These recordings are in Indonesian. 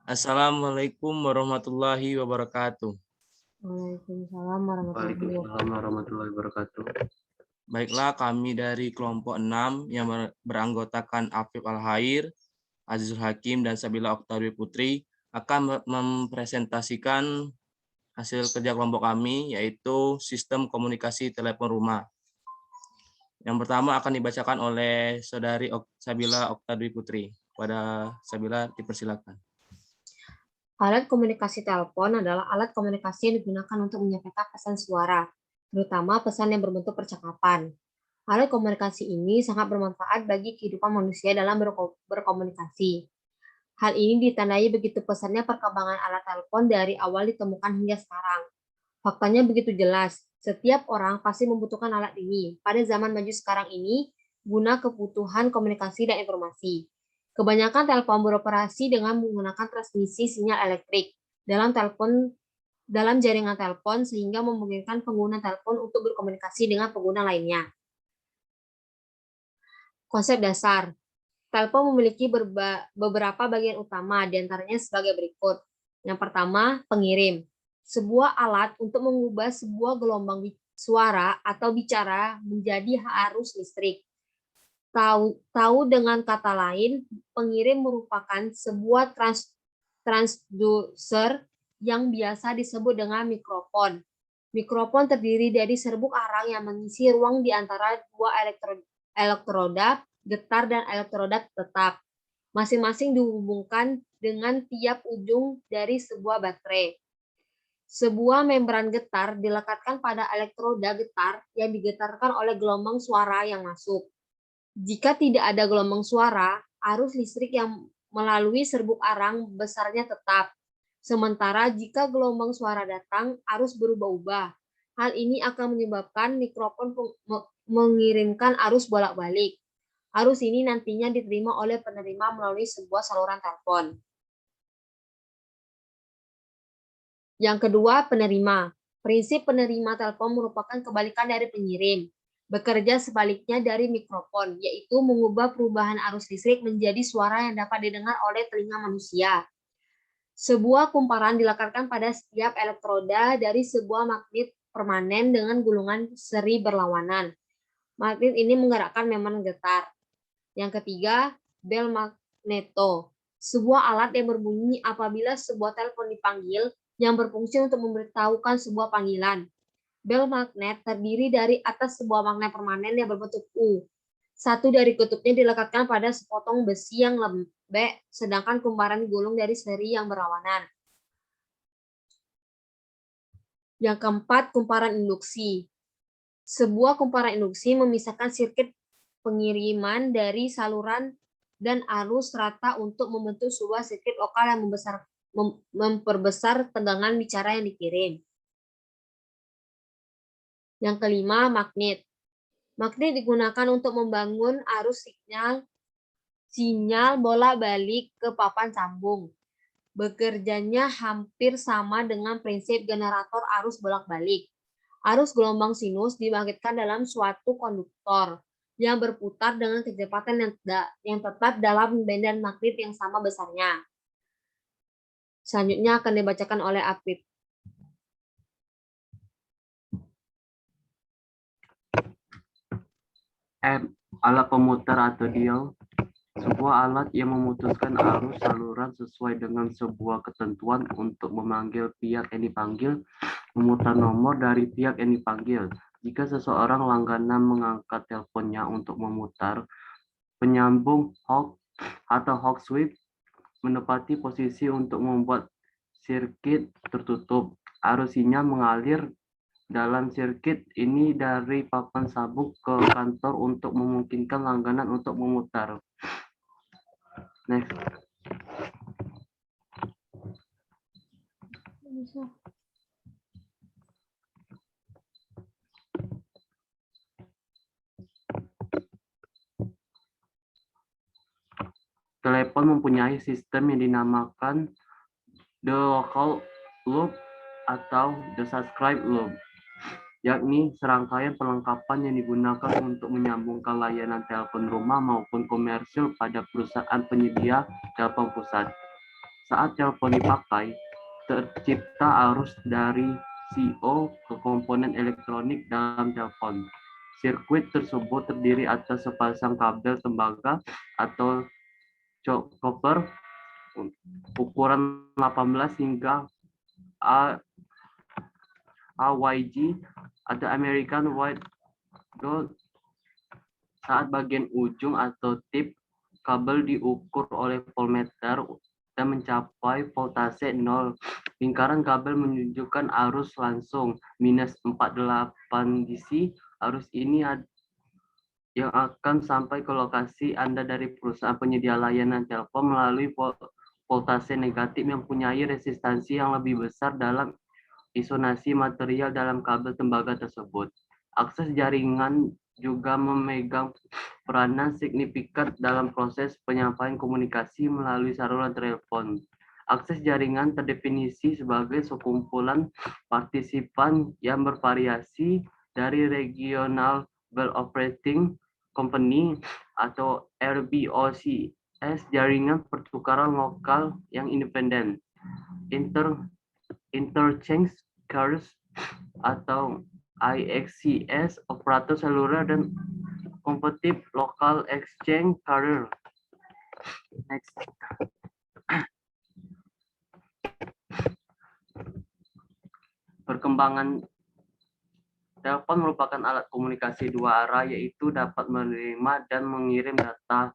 Assalamualaikum warahmatullahi wabarakatuh. Waalaikumsalam warahmatullahi wabarakatuh. Waalaikumsalam warahmatullahi wabarakatuh. Baiklah, kami dari kelompok 6 yang beranggotakan Afif Al-Hair, Azizul Hakim, dan Sabila Oktawi Putri akan mempresentasikan hasil kerja kelompok kami, yaitu sistem komunikasi telepon rumah. Yang pertama akan dibacakan oleh Saudari Sabila Oktawi Putri. Pada Sabila dipersilakan. Alat komunikasi telepon adalah alat komunikasi yang digunakan untuk menyampaikan pesan suara, terutama pesan yang berbentuk percakapan. Alat komunikasi ini sangat bermanfaat bagi kehidupan manusia dalam berkomunikasi. Hal ini ditandai begitu pesatnya perkembangan alat telepon dari awal ditemukan hingga sekarang. Faktanya begitu jelas, setiap orang pasti membutuhkan alat ini pada zaman maju sekarang ini guna kebutuhan komunikasi dan informasi. Kebanyakan telepon beroperasi dengan menggunakan transmisi sinyal elektrik dalam jaringan telepon sehingga memungkinkan pengguna telepon untuk berkomunikasi dengan pengguna lainnya. Konsep dasar. Telepon memiliki beberapa bagian utama, diantaranya sebagai berikut. Yang pertama, pengirim. Sebuah alat untuk mengubah sebuah gelombang suara atau bicara menjadi arus listrik. Tahu dengan kata lain, pengirim merupakan sebuah transducer yang biasa disebut dengan mikrofon. Mikrofon terdiri dari serbuk arang yang mengisi ruang di antara dua elektroda, getar, dan elektroda tetap. Masing-masing dihubungkan dengan tiap ujung dari sebuah baterai. Sebuah membran getar dilekatkan pada elektroda getar yang digetarkan oleh gelombang suara yang masuk. Jika tidak ada gelombang suara, arus listrik yang melalui serbuk arang besarnya tetap. Sementara jika gelombang suara datang, arus berubah-ubah. Hal ini akan menyebabkan mikrofon mengirimkan arus bolak-balik. Arus ini nantinya diterima oleh penerima melalui sebuah saluran telepon. Yang kedua, penerima. Prinsip penerima telepon merupakan kebalikan dari pengirim. Bekerja sebaliknya dari mikrofon, yaitu mengubah perubahan arus listrik menjadi suara yang dapat didengar oleh telinga manusia. Sebuah kumparan dilekatkan pada setiap elektroda dari sebuah magnet permanen dengan gulungan seri berlawanan. Magnet ini menggerakkan membran getar. Yang ketiga, bel magneto. Sebuah alat yang berbunyi apabila sebuah telepon dipanggil yang berfungsi untuk memberitahukan sebuah panggilan. Bel magnet terdiri dari atas sebuah magnet permanen yang berbentuk U. Satu dari kutubnya dilekatkan pada sepotong besi yang lembek, sedangkan kumparan digulung dari seri yang berlawanan. Yang keempat, kumparan induksi. Sebuah kumparan induksi memisahkan sirkuit pengiriman dari saluran dan arus rata untuk membentuk sebuah sirkuit lokal yang memperbesar tegangan bicara yang dikirim. Yang kelima, magnet. Magnet digunakan untuk membangun arus sinyal bolak-balik ke papan sambung. Bekerjanya hampir sama dengan prinsip generator arus bolak-balik. Arus gelombang sinus dibangkitkan dalam suatu konduktor yang berputar dengan kecepatan yang tetap dalam medan magnet yang sama besarnya. Selanjutnya akan dibacakan oleh Afif. Alat pemutar atau dial, sebuah alat yang memutuskan arus saluran sesuai dengan sebuah ketentuan untuk memanggil pihak yang dipanggil, memutar nomor dari pihak yang dipanggil. Jika seseorang langganan mengangkat teleponnya untuk memutar, penyambung Hawk atau Hawk sweep menepati posisi untuk membuat sirkuit tertutup. Arus sinyal mengalir dalam sirkuit ini dari papan sabuk ke kantor untuk memungkinkan langganan untuk memutar. Next. Telepon mempunyai sistem yang dinamakan the local loop atau the subscribe loop, yakni serangkaian perlengkapan yang digunakan untuk menyambungkan layanan telepon rumah maupun komersil pada perusahaan penyedia telepon pusat. Saat telepon dipakai, tercipta arus dari CO ke komponen elektronik dalam telepon. Sirkuit tersebut terdiri atas sepasang kabel tembaga atau copper ukuran 18 hingga AYG atau American White Gold. Saat bagian ujung atau tip kabel diukur oleh voltmeter dan mencapai voltase 0, lingkaran kabel menunjukkan arus langsung minus 48 DC. Arus ini yang akan sampai ke lokasi Anda dari perusahaan penyedia layanan telepon melalui voltase negatif yang mempunyai resistansi yang lebih besar dalam isolasi material dalam kabel tembaga tersebut. Akses jaringan juga memegang peranan signifikan dalam proses penyampaian komunikasi melalui saluran telepon. Akses jaringan terdefinisi sebagai sekumpulan partisipan yang bervariasi dari regional bell operating company atau RBOCS, jaringan pertukaran lokal yang independen, interchange carriers atau IXCS, operator seluler dan competitive local exchange carrier. Next. Perkembangan telepon merupakan alat komunikasi dua arah, yaitu dapat menerima dan mengirim data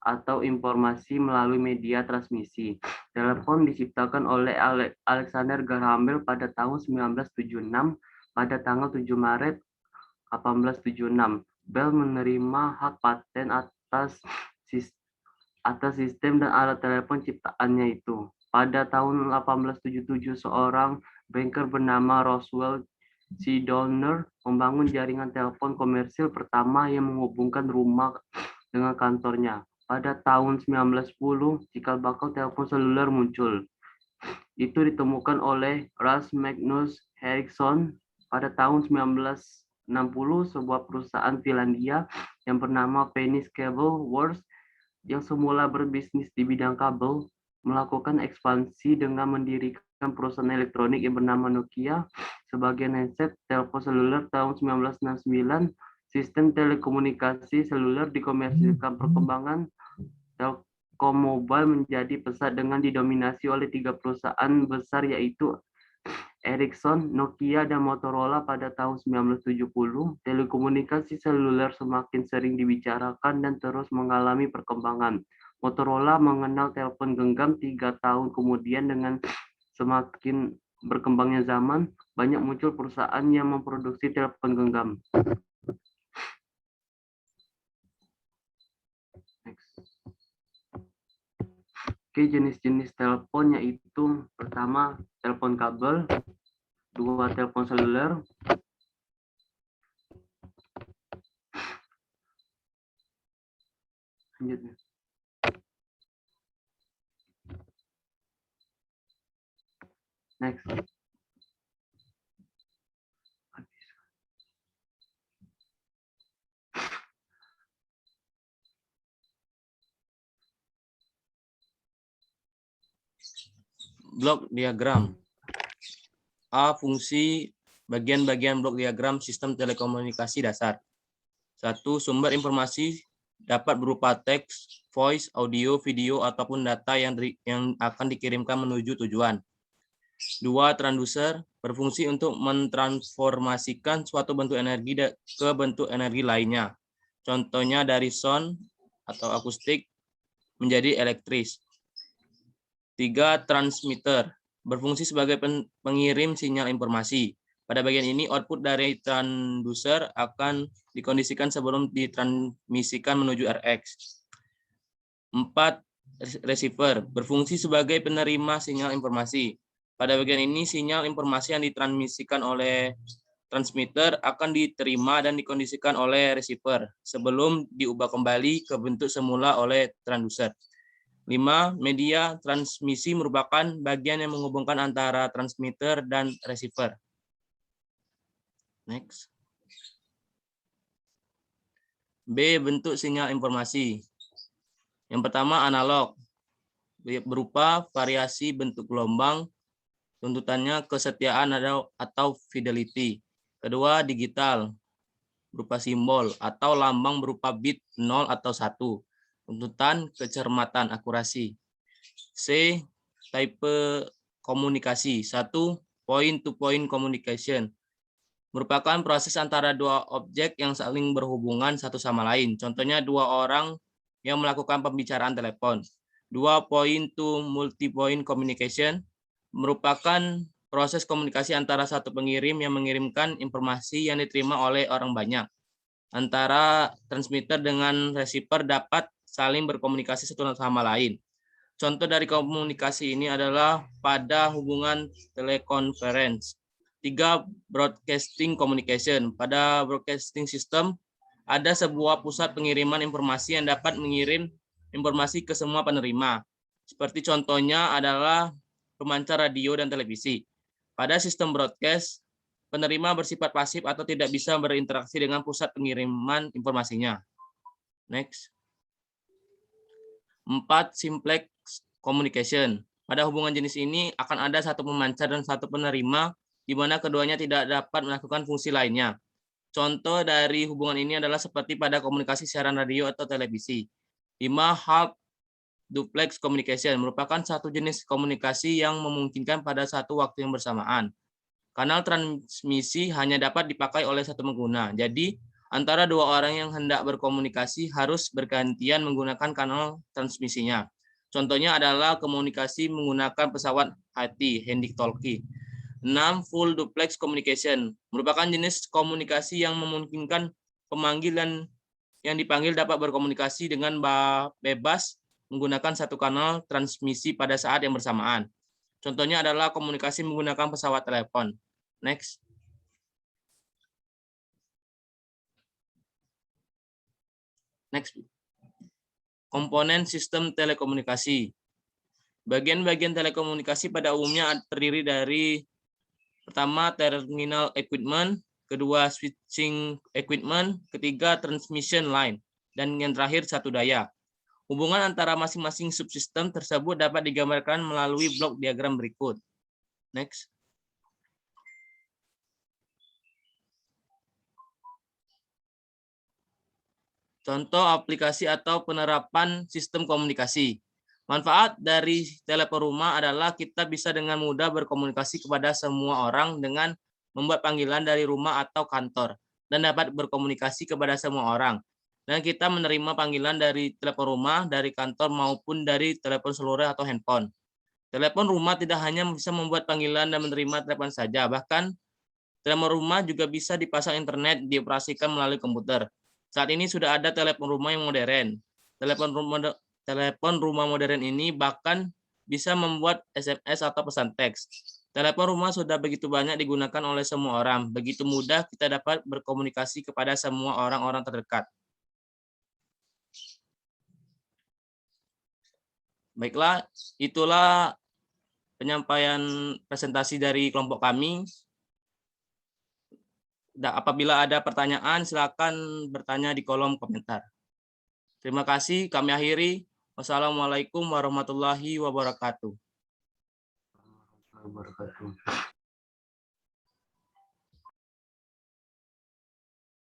atau informasi melalui media transmisi. Telepon diciptakan oleh Alexander Graham Bell pada tahun 1976. Pada tanggal 7 Maret 1876, Bell menerima hak paten atas sistem dan alat telepon ciptaannya itu. Pada tahun 1877, seorang banker bernama Roswell C. Donner membangun jaringan telepon komersil pertama yang menghubungkan rumah dengan kantornya. Pada tahun 1910, cikal bakal telepon seluler muncul. Itu ditemukan oleh Lars Magnus Ericsson. Pada tahun 1960, sebuah perusahaan Finlandia yang bernama Finnish Cable Works yang semula berbisnis di bidang kabel melakukan ekspansi dengan mendirikan perusahaan elektronik yang bernama Nokia. Sebagian handset telepon seluler tahun 1969, sistem telekomunikasi seluler dikomersilkan. Perkembangan Telkom Mobile menjadi pesat dengan didominasi oleh 3 perusahaan besar, yaitu Ericsson, Nokia, dan Motorola. Pada tahun 1970, telekomunikasi seluler semakin sering dibicarakan dan terus mengalami perkembangan. Motorola mengenal telepon genggam 3 tahun kemudian. Dengan semakin berkembangnya zaman, banyak muncul perusahaan yang memproduksi telepon genggam. Oke, jenis-jenis telepon yaitu pertama telepon kabel, 2 telepon seluler, lanjutnya. Next. Blok diagram. A. Fungsi bagian-bagian blok diagram sistem telekomunikasi dasar. 1. Sumber informasi dapat berupa teks, voice, audio, video, ataupun data yang akan dikirimkan menuju tujuan. 2. Transducer berfungsi untuk mentransformasikan suatu bentuk energi ke bentuk energi lainnya. Contohnya dari sound atau akustik menjadi elektris. 3. Transmitter berfungsi sebagai pengirim sinyal informasi. Pada bagian ini, output dari transducer akan dikondisikan sebelum ditransmisikan menuju RX. 4. Receiver berfungsi sebagai penerima sinyal informasi. Pada bagian ini, sinyal informasi yang ditransmisikan oleh transmitter akan diterima dan dikondisikan oleh receiver sebelum diubah kembali ke bentuk semula oleh transducer. 5. Media transmisi merupakan bagian yang menghubungkan antara transmitter dan receiver. Next. B. Bentuk sinyal informasi. Yang pertama analog. berupa variasi bentuk gelombang, tuntutannya kesetiaan atau fidelity. Kedua, digital, berupa simbol atau lambang berupa bit 0 atau 1. Tuntutan kecermatan, akurasi. C, type komunikasi. 1, point-to-point communication. Merupakan proses antara dua objek yang saling berhubungan satu sama lain. Contohnya dua orang yang melakukan pembicaraan telepon. 2, point-to-multipoint communication. Merupakan proses komunikasi antara satu pengirim yang mengirimkan informasi yang diterima oleh orang banyak. Antara transmitter dengan receiver dapat saling berkomunikasi satu sama lain. Contoh dari komunikasi ini adalah pada hubungan telekonferensi. 3, broadcasting communication. Pada broadcasting system, ada sebuah pusat pengiriman informasi yang dapat mengirim informasi ke semua penerima. Seperti contohnya adalah pemancar radio dan televisi. Pada sistem broadcast, penerima bersifat pasif atau tidak bisa berinteraksi dengan pusat pengiriman informasinya. Next. 4, simplex communication. Pada hubungan jenis ini akan ada satu pemancar dan satu penerima, di mana keduanya tidak dapat melakukan fungsi lainnya. Contoh dari hubungan ini adalah seperti pada komunikasi siaran radio atau televisi. 5, half duplex communication merupakan satu jenis komunikasi yang memungkinkan pada satu waktu yang bersamaan. Kanal transmisi hanya dapat dipakai oleh satu pengguna. Jadi, antara dua orang yang hendak berkomunikasi harus bergantian menggunakan kanal transmisinya. Contohnya adalah komunikasi menggunakan pesawat handy-talkie. 6, full duplex communication merupakan jenis komunikasi yang memungkinkan pemanggil dan yang dipanggil dapat berkomunikasi dengan bebas menggunakan satu kanal transmisi pada saat yang bersamaan. Contohnya adalah komunikasi menggunakan pesawat telepon. Next. Next. Komponen sistem telekomunikasi. Bagian-bagian telekomunikasi pada umumnya terdiri dari pertama, terminal equipment, kedua, switching equipment, ketiga, transmission line, dan yang terakhir, satu daya. Hubungan antara masing-masing subsistem tersebut dapat digambarkan melalui blok diagram berikut. Next. Contoh aplikasi atau penerapan sistem komunikasi. Manfaat dari telepon rumah adalah kita bisa dengan mudah berkomunikasi kepada semua orang dengan membuat panggilan dari rumah atau kantor dan dapat berkomunikasi kepada semua orang. Dan kita menerima panggilan dari telepon rumah, dari kantor maupun dari telepon seluler atau handphone. Telepon rumah tidak hanya bisa membuat panggilan dan menerima telepon saja, bahkan telepon rumah juga bisa dipasang internet, dioperasikan melalui komputer. Saat ini sudah ada telepon rumah yang modern. Telepon rumah modern ini bahkan bisa membuat SMS atau pesan teks. Telepon rumah sudah begitu banyak digunakan oleh semua orang. Begitu mudah kita dapat berkomunikasi kepada semua orang-orang terdekat. Baiklah, itulah penyampaian presentasi dari kelompok kami. Apabila ada pertanyaan, silakan bertanya di kolom komentar. Terima kasih, kami akhiri. Wassalamualaikum warahmatullahi wabarakatuh.